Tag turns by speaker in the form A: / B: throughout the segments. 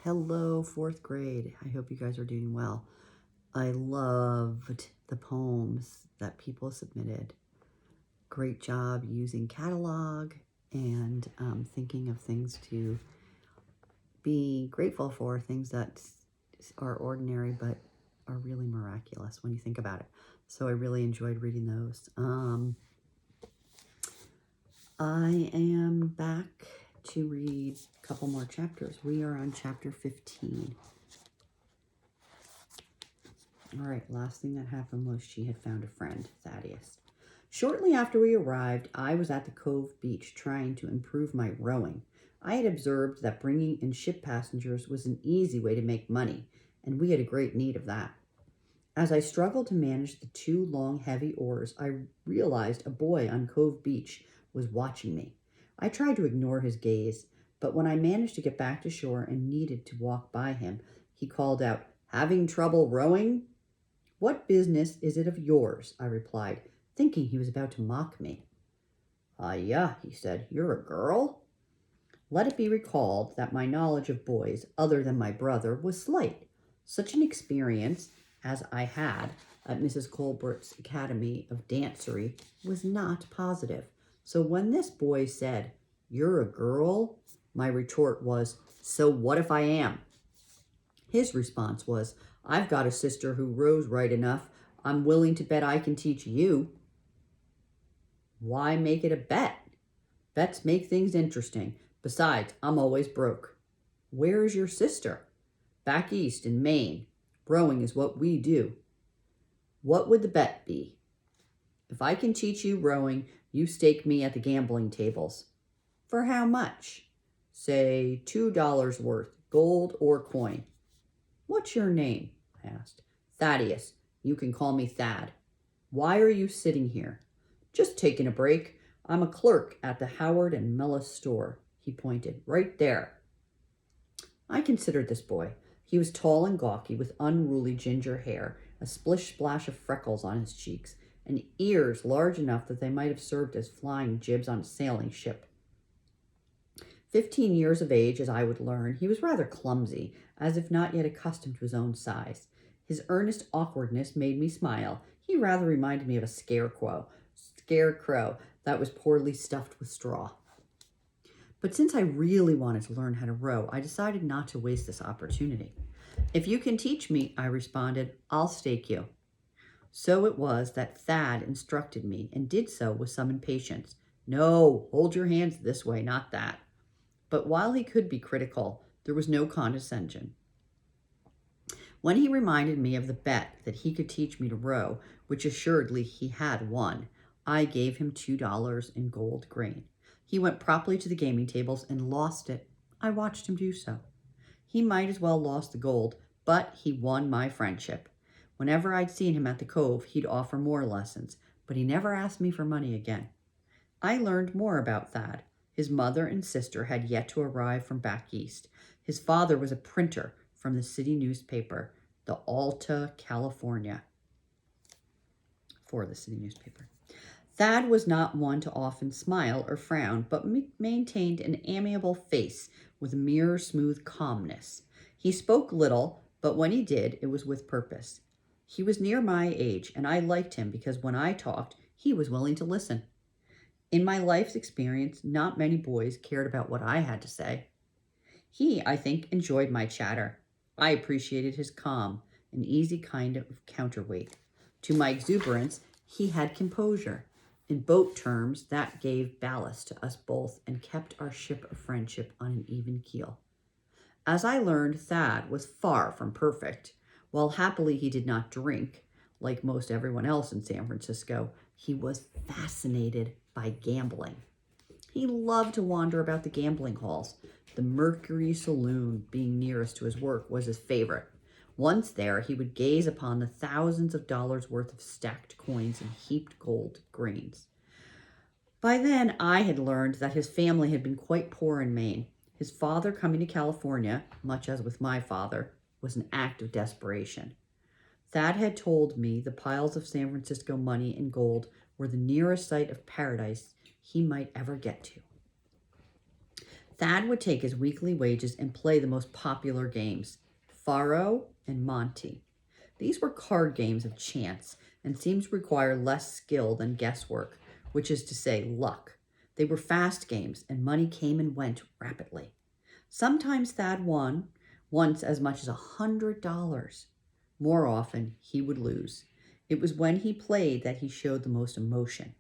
A: Hello, fourth grade. I hope you guys are doing well. I loved the poems that people submitted. Great job using catalog and thinking of things to be grateful for, things that are ordinary but are really miraculous when you think about it. So I really enjoyed reading those. I am back to read a couple more chapters. We are on chapter 15. All right, last thing that happened was she had found a friend, Thaddeus. Shortly after we arrived, I was at the Cove Beach trying to improve my rowing. I had observed that bringing in ship passengers was an easy way to make money, and we had a great need of that. As I struggled to manage the two long, heavy oars, I realized a boy on Cove Beach was watching me. I tried to ignore his gaze, but when I managed to get back to shore and needed to walk by him, he called out, "Having trouble rowing?" "What business is it of yours?" I replied, thinking he was about to mock me. Yeah," he said, "you're a girl?" Let it be recalled that my knowledge of boys other than my brother was slight. Such an experience as I had at Mrs. Colbert's Academy of Dancery was not positive. So when this boy said, "You're a girl," my retort was, "So what if I am?" His response was, "I've got a sister who rows right enough. I'm willing to bet I can teach you." Why make it a bet? Bets make things interesting. Besides, I'm always broke. Where is your sister? Back east in Maine. Rowing is what we do. What would the bet be? If I can teach you rowing, you stake me at the gambling tables. For how much? Say $2 worth, gold or coin. What's your name? I asked. Thaddeus. You can call me Thad. Why are you sitting here? Just taking a break. I'm a clerk at the Howard and Mellis store. He pointed. Right there. I considered this boy. He was tall and gawky with unruly ginger hair, a splish-splash of freckles on his cheeks, and ears large enough that they might have served as flying jibs on a sailing ship. 15 years of age, as I would learn, he was rather clumsy, as if not yet accustomed to his own size. His earnest awkwardness made me smile. He rather reminded me of a scarecrow that was poorly stuffed with straw. But since I really wanted to learn how to row, I decided not to waste this opportunity. If you can teach me, I responded, I'll stake you. So it was that Thad instructed me and did so with some impatience. No, hold your hands this way, not that. But while he could be critical, there was no condescension. When he reminded me of the bet that he could teach me to row, which assuredly he had won, I gave him $2 in gold grain. He went promptly to the gaming tables and lost it. I watched him do so. He might as well lost the gold, but he won my friendship. Whenever I'd seen him at the Cove, he'd offer more lessons, but he never asked me for money again. I learned more about Thad. His mother and sister had yet to arrive from back east. His father was a printer from the city newspaper, the Alta California, for the city newspaper. Thad was not one to often smile or frown, but maintained an amiable face with a mirror smooth calmness. He spoke little, but when he did, it was with purpose. He was near my age, and I liked him because when I talked, he was willing to listen. In my life's experience, not many boys cared about what I had to say. He, I think, enjoyed my chatter. I appreciated his calm, an easy kind of counterweight. To my exuberance, he had composure. In boat terms, that gave ballast to us both and kept our ship of friendship on an even keel. As I learned, Thad was far from perfect. While happily he did not drink, like most everyone else in San Francisco, he was fascinated by gambling. He loved to wander about the gambling halls. The Mercury Saloon, being nearest to his work, was his favorite. Once there, he would gaze upon the thousands of dollars worth of stacked coins and heaped gold grains. By then, I had learned that his family had been quite poor in Maine. His father coming to California, much as with my father, was an act of desperation. Thad had told me the piles of San Francisco money and gold were the nearest sight of paradise he might ever get to. Thad would take his weekly wages and play the most popular games, Faro and Monte. These were card games of chance and seemed to require less skill than guesswork, which is to say, luck. They were fast games, and money came and went rapidly. Sometimes Thad won, once as much as $100. More often, he would lose. It was when he played that he showed the most emotion.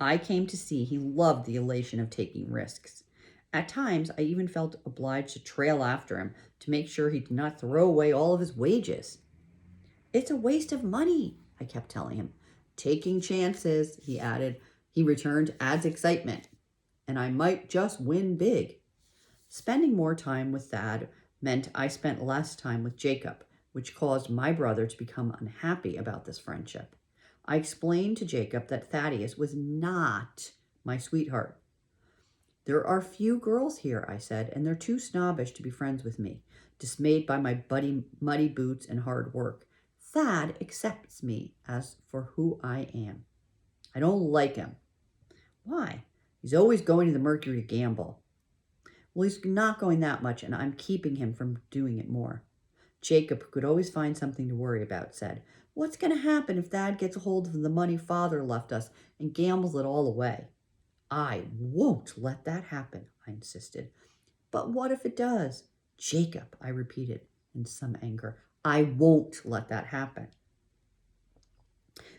A: I came to see he loved the elation of taking risks. At times, I even felt obliged to trail after him to make sure he did not throw away all of his wages. It's a waste of money, I kept telling him. Taking chances, he added. He returned, adds excitement. And I might just win big. Spending more time with Thad meant I spent less time with Jacob, which caused my brother to become unhappy about this friendship. I explained to Jacob that Thaddeus was not my sweetheart. There are few girls here, I said, and they're too snobbish to be friends with me, dismayed by my muddy boots and hard work. Thad accepts me as for who I am. I don't like him. Why? He's always going to the Mercury to gamble. Well, he's not going that much, and I'm keeping him from doing it more. Jacob, who could always find something to worry about, said, What's going to happen if Thad gets a hold of the money Father left us and gambles it all away? I won't let that happen, I insisted. But what if it does? Jacob, I repeated in some anger, I won't let that happen.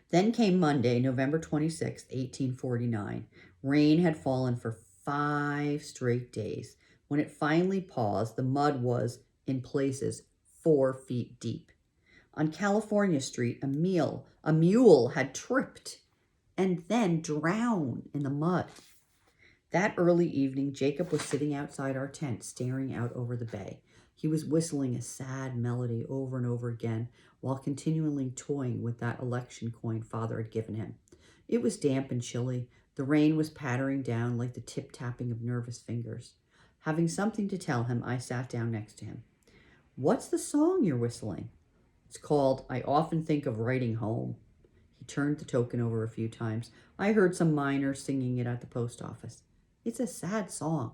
A: Then came Monday, November 26, 1849. Rain had fallen for 5 straight days. When it finally paused, the mud was, in places, 4 feet deep. On California Street, a mule had tripped and then drowned in the mud. That early evening, Jacob was sitting outside our tent, staring out over the bay. He was whistling a sad melody over and over again while continually toying with that election coin Father had given him. It was damp and chilly. The rain was pattering down like the tip-tapping of nervous fingers. Having something to tell him, I sat down next to him. What's the song you're whistling? It's called I Often Think of Writing Home. He turned the token over a few times. I heard some miners singing it at the post office. It's a sad song.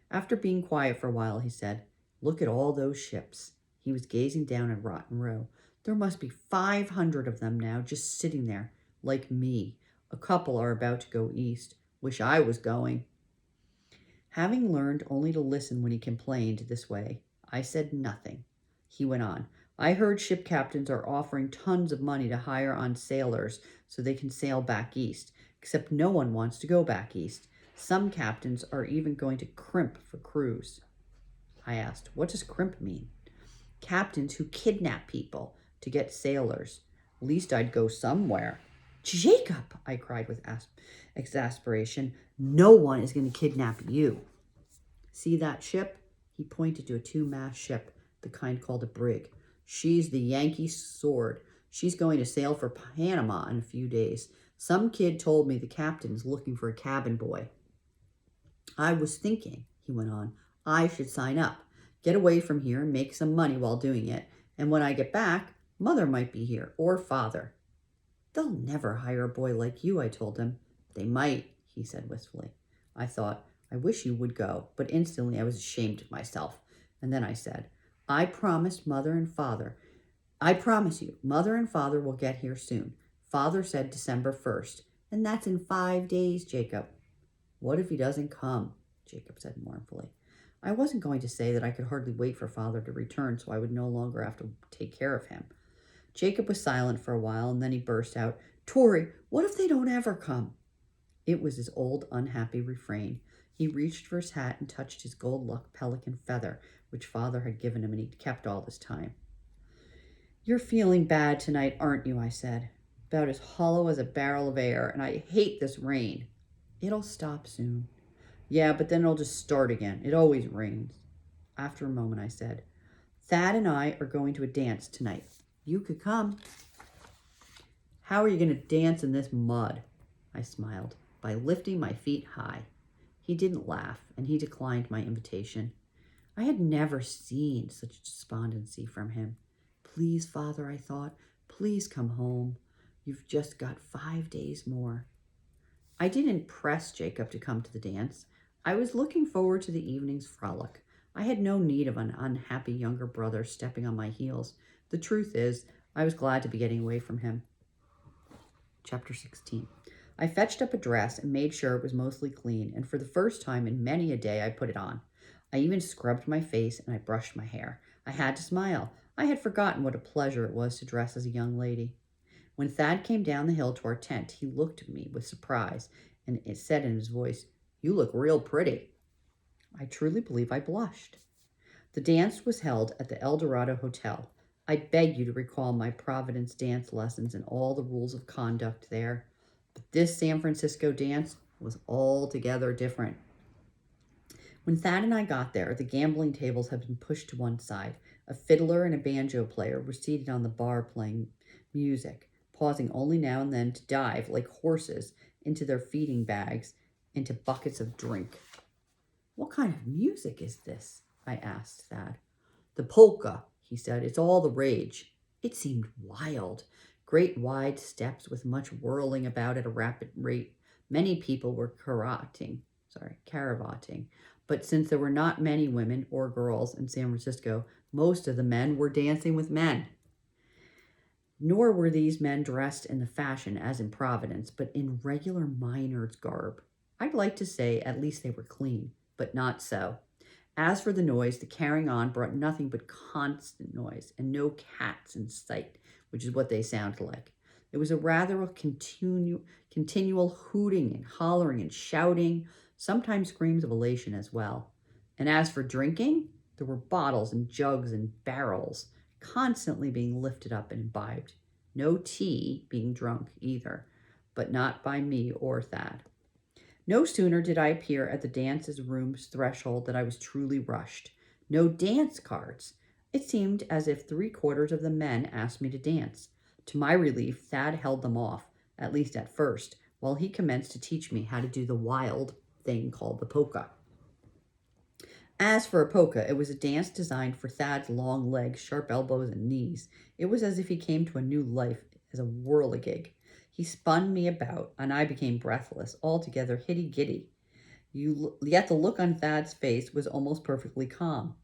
A: After being quiet for a while, he said, Look at all those ships. He was gazing down at Rotten Row. There must be 500 of them now just sitting there, like me. A couple are about to go east. Wish I was going. Having learned only to listen when he complained this way, I said nothing. He went on. I heard ship captains are offering tons of money to hire on sailors so they can sail back east, except no one wants to go back east. Some captains are even going to crimp for crews. I asked, what does crimp mean? Captains who kidnap people to get sailors. At least I'd go somewhere. Jacob, I cried with exasperation, no one is going to kidnap you. See that ship? He pointed to a 2-mast ship, the kind called a brig. She's the Yankee Sword. She's going to sail for Panama in a few days. Some kid told me the captain's looking for a cabin boy. I was thinking, he went on, I should sign up, get away from here and make some money while doing it. And when I get back, Mother might be here, or Father. They'll never hire a boy like you, I told him. They might, he said wistfully. I thought, I wish you would go, but instantly I was ashamed of myself. And then I said, I promise you, Mother and Father will get here soon. Father said December 1st, and that's in 5 days, Jacob. What if he doesn't come? Jacob said mournfully. I wasn't going to say that I could hardly wait for Father to return so I would no longer have to take care of him. Jacob was silent for a while, and then he burst out, Tori, what if they don't ever come? It was his old unhappy refrain. He reached for his hat and touched his gold luck pelican feather, which Father had given him and he'd kept all this time. You're feeling bad tonight, aren't you? I said. About as hollow as a barrel of air, and I hate this rain. It'll stop soon. Yeah, but then it'll just start again. It always rains. After a moment, I said, Thad and I are going to a dance tonight. You could come. How are you going to dance in this mud? I smiled. By lifting my feet high. He didn't laugh, and he declined my invitation. I had never seen such despondency from him. Please, Father, I thought, please come home. You've just got 5 days more. I didn't press Jacob to come to the dance. I was looking forward to the evening's frolic. I had no need of an unhappy younger brother stepping on my heels. The truth is, I was glad to be getting away from him. Chapter 16. I fetched up a dress and made sure it was mostly clean, and for the first time in many a day I put it on. I even scrubbed my face and I brushed my hair. I had to smile. I had forgotten what a pleasure it was to dress as a young lady. When Thad came down the hill to our tent, he looked at me with surprise, and it said in his voice, "You look real pretty." I truly believe I blushed. The dance was held at the El Dorado Hotel. I beg you to recall my Providence dance lessons and all the rules of conduct there. But this San Francisco dance was altogether different. When Thad and I got there, the gambling tables had been pushed to one side. A fiddler and a banjo player were seated on the bar playing music, pausing only now and then to dive like horses into their feeding bags into buckets of drink. "What kind of music is this?" I asked Thad. "The polka," he said. "It's all the rage." It seemed wild. Great wide steps with much whirling about at a rapid rate. Many people were caravatting. But since there were not many women or girls in San Francisco, most of the men were dancing with men. Nor were these men dressed in the fashion as in Providence, but in regular miner's garb. I'd like to say at least they were clean, but not so. As for the noise, the carrying on brought nothing but constant noise, and no cats in sight, which is what they sounded like. It was a rather continual hooting and hollering and shouting, sometimes screams of elation as well. And as for drinking, there were bottles and jugs and barrels constantly being lifted up and imbibed. No tea being drunk either, but not by me or Thad. No sooner did I appear at the dance's room's threshold than I was truly rushed. No dance cards. It seemed as if 3/4 of the men asked me to dance. To my relief, Thad held them off, at least at first, while he commenced to teach me how to do the wild thing called the polka. As for a polka, it was a dance designed for Thad's long legs, sharp elbows, and knees. It was as if he came to a new life as a whirligig. He spun me about, and I became breathless, altogether hitty-giddy. Yet the look on Thad's face was almost perfectly calm.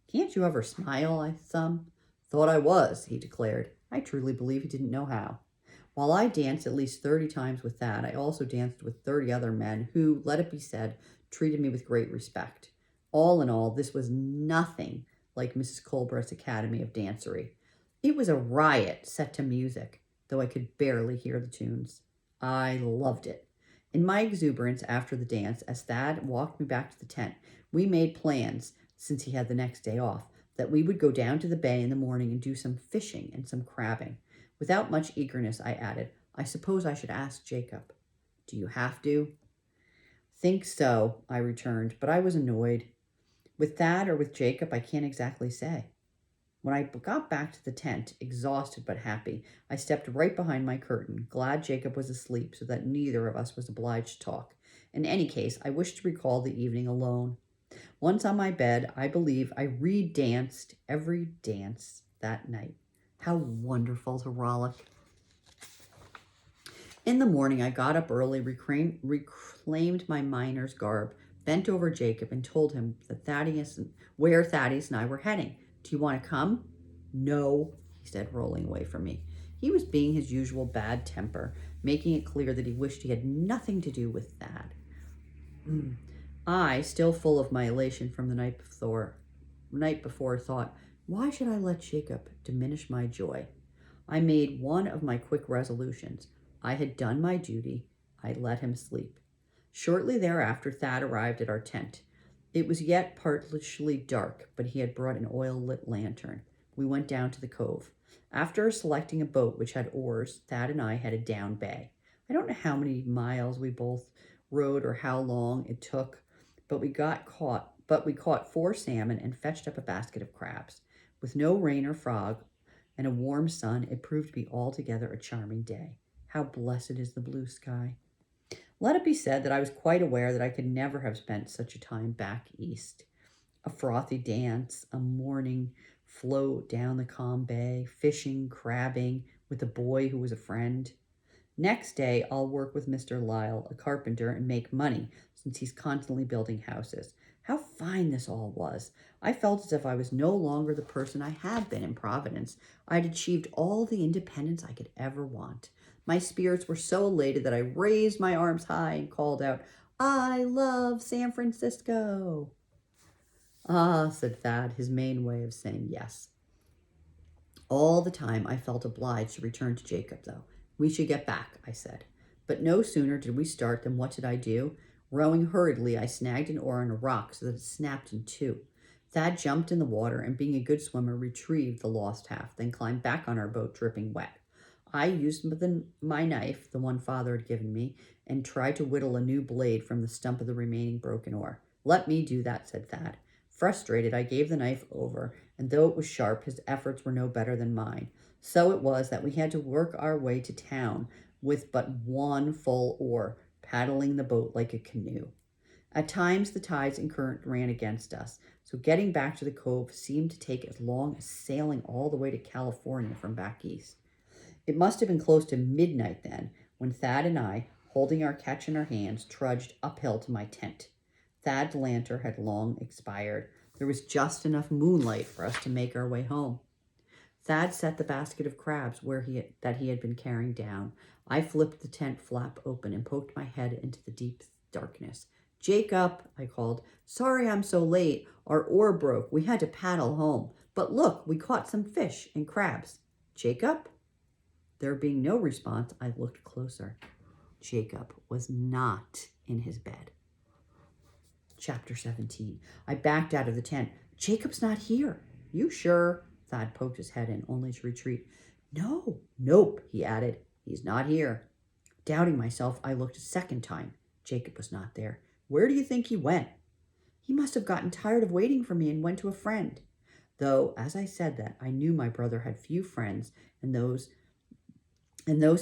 A: "Can't you ever smile?" I thumbed. "Thought I was," he declared. I truly believe he didn't know how. While I danced at least 30 times with Thad, I also danced with 30 other men who, let it be said, treated me with great respect. All in all, this was nothing like Mrs. Colbert's Academy of Dancery. It was a riot set to music, though I could barely hear the tunes. I loved it. In my exuberance after the dance, as Thad walked me back to the tent, we made plans, since he had the next day off, that we would go down to the bay in the morning and do some fishing and some crabbing. Without much eagerness, I added, "I suppose I should ask Jacob." "Do you have to?" "Think so," I returned, but I was annoyed. With Thad or with Jacob, I can't exactly say. When I got back to the tent, exhausted but happy, I stepped right behind my curtain, glad Jacob was asleep so that neither of us was obliged to talk. In any case, I wished to recall the evening alone. Once on my bed, I believe I re-danced every dance that night. How wonderful to frolic. In the morning, I got up early, reclaimed my miner's garb, bent over Jacob, and told him where Thaddeus and I were heading. "Do you want to come?" "No," he said, rolling away from me. He was being his usual bad temper, making it clear that he wished he had nothing to do with Thad. I, still full of my elation from the night before, thought, why should I let Jacob diminish my joy? I made one of my quick resolutions. I had done my duty. I let him sleep. Shortly thereafter, Thad arrived at our tent. It was yet partly dark, but he had brought an oil-lit lantern. We went down to the cove. After selecting a boat which had oars, Thad and I headed down bay. I don't know how many miles we both rode or how long it took, but we caught 4 salmon and fetched up a basket of crabs. With no rain or fog and a warm sun, it proved to be altogether a charming day. How blessed is the blue sky! Let it be said that I was quite aware that I could never have spent such a time back east. A frothy dance, a morning float down the calm bay, fishing, crabbing, with a boy who was a friend. Next day, I'll work with Mr. Lyle, a carpenter, and make money since he's constantly building houses. How fine this all was. I felt as if I was no longer the person I had been in Providence. I had achieved all the independence I could ever want. My spirits were so elated that I raised my arms high and called out, I love San Francisco. Ah, said Thad, his main way of saying yes. All the time I felt obliged to return to Jacob, though. We should get back, I said. But no sooner did we start than what did I do? Rowing hurriedly, I snagged an oar on a rock so that it snapped in two. Thad jumped in the water and, being a good swimmer, retrieved the lost half, then climbed back on our boat, dripping wet. I used my knife, the one Father had given me, and tried to whittle a new blade from the stump of the remaining broken oar. Let me do that, said Thad. Frustrated, I gave the knife over, and though it was sharp, his efforts were no better than mine. So it was that we had to work our way to town with but one full oar, paddling the boat like a canoe. At times, the tides and current ran against us, so getting back to the cove seemed to take as long as sailing all the way to California from back east. It must have been close to midnight then, when Thad and I, holding our catch in our hands, trudged uphill to my tent. Thad's lantern had long expired. There was just enough moonlight for us to make our way home. Thad set the basket of crabs that he had been carrying down. I flipped the tent flap open and poked my head into the deep darkness. Jacob, I called. Sorry I'm so late. Our oar broke. We had to paddle home. But look, we caught some fish and crabs. Jacob? There being no response, I looked closer. Jacob was not in his bed. Chapter 17. I backed out of the tent. Jacob's not here. You sure? Thad poked his head in, only to retreat. Nope, he added. He's not here. Doubting myself, I looked a second time. Jacob was not there. Where do you think he went? He must have gotten tired of waiting for me and went to a friend. Though, as I said that, I knew my brother had few friends, and those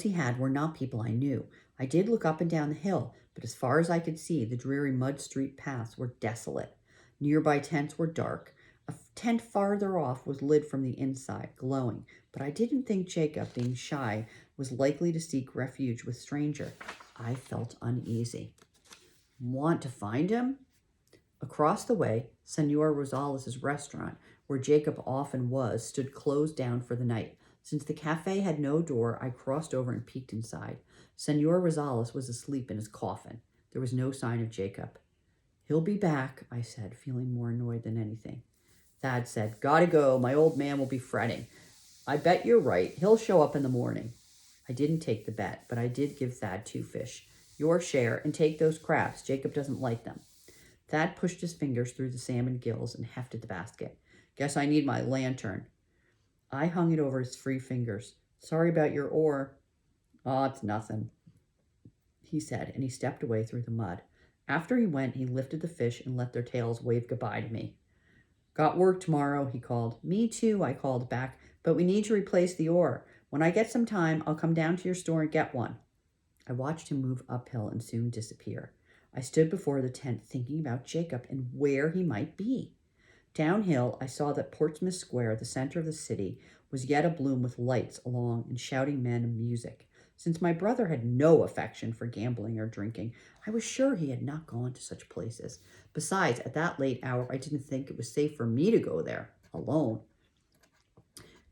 A: he had were not people I knew. I did look up and down the hill, but as far as I could see, the dreary mud street paths were desolate. Nearby tents were dark. A tent farther off was lit from the inside, glowing, but I didn't think Jacob, being shy, was likely to seek refuge with stranger. I felt uneasy. Want to find him? Across the way, Senor Rosales' restaurant, where Jacob often was, stood closed down for the night. Since the cafe had no door, I crossed over and peeked inside. Senor Rosales was asleep in his coffin. There was no sign of Jacob. He'll be back, I said, feeling more annoyed than anything. Thad said, Gotta go. My old man will be fretting. I bet you're right. He'll show up in the morning. I didn't take the bet, but I did give Thad 2 fish. Your share, and take those crabs. Jacob doesn't like them. Thad pushed his fingers through the salmon gills and hefted the basket. Guess I need my lantern. I hung it over his free fingers. Sorry about your oar. Oh, it's nothing, he said, and he stepped away through the mud. After he went, he lifted the fish and let their tails wave goodbye to me. Got work tomorrow, he called. Me too, I called back, but we need to replace the oar. When I get some time, I'll come down to your store and get one. I watched him move uphill and soon disappear. I stood before the tent thinking about Jacob and where he might be. Downhill, I saw that Portsmouth Square, the center of the city, was yet abloom with lights along and shouting men and music. Since my brother had no affection for gambling or drinking, I was sure he had not gone to such places. Besides, at that late hour, I didn't think it was safe for me to go there, alone.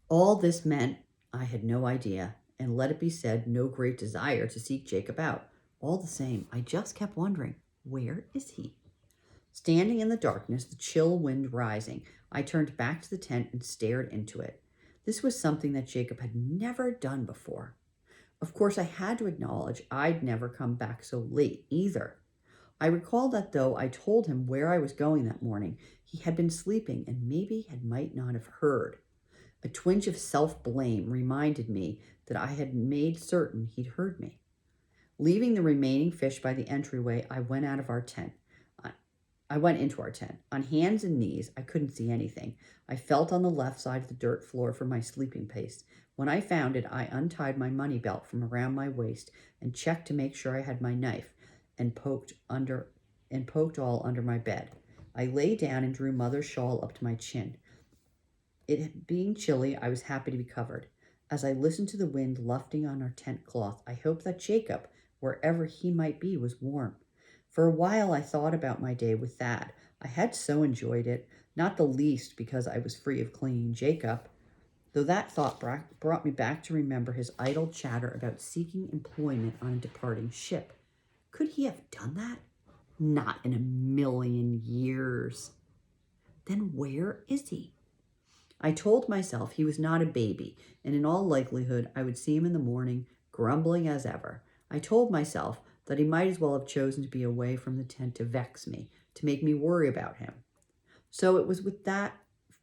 A: All this meant I had no idea, and let it be said, no great desire to seek Jacob out. All the same, I just kept wondering, where is he? Standing in the darkness, the chill wind rising, I turned back to the tent and stared into it. This was something that Jacob had never done before. Of course, I had to acknowledge I'd never come back so late either. I recalled that though I told him where I was going that morning, he had been sleeping and maybe might not have heard. A twinge of self-blame reminded me that I had made certain he'd heard me. Leaving the remaining fish by the entryway, I went into our tent. On hands and knees, I couldn't see anything. I felt on the left side of the dirt floor for my sleeping place. When I found it, I untied my money belt from around my waist and checked to make sure I had my knife and poked all under my bed. I lay down and drew Mother's shawl up to my chin. It being chilly, I was happy to be covered. As I listened to the wind lufting on our tent cloth, I hoped that Jacob, wherever he might be, was warm. For a while, I thought about my day with Thad. I had so enjoyed it, not the least because I was free of clinging Jacob, though that thought brought me back to remember his idle chatter about seeking employment on a departing ship. Could he have done that? Not in a million years. Then where is he? I told myself he was not a baby, and in all likelihood I would see him in the morning, grumbling as ever. I told myself that he might as well have chosen to be away from the tent to vex me, to make me worry about him. So it was with that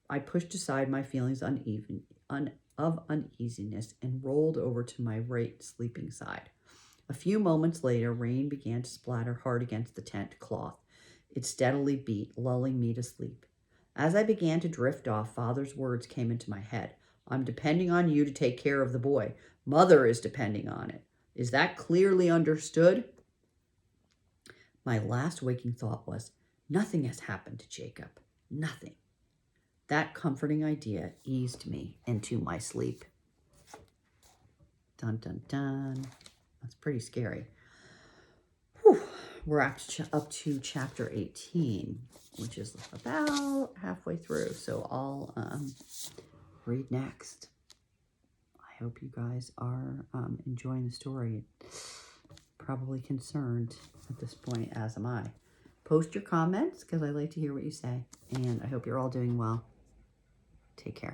A: I pushed aside my feelings of uneasiness and rolled over to my right sleeping side. A few moments later, rain began to splatter hard against the tent cloth. It steadily beat, lulling me to sleep. As I began to drift off, Father's words came into my head. I'm depending on you to take care of the boy. Mother is depending on it. Is that clearly understood? My last waking thought was, nothing has happened to Jacob. Nothing. That comforting idea eased me into my sleep. Dun, dun, dun. That's pretty scary. Whew. We're up to chapter 18, which is about halfway through. So I'll read next. I hope you guys are enjoying the story. Probably concerned at this point, as am I. Post your comments because I like to hear what you say. And I hope you're all doing well. Take care.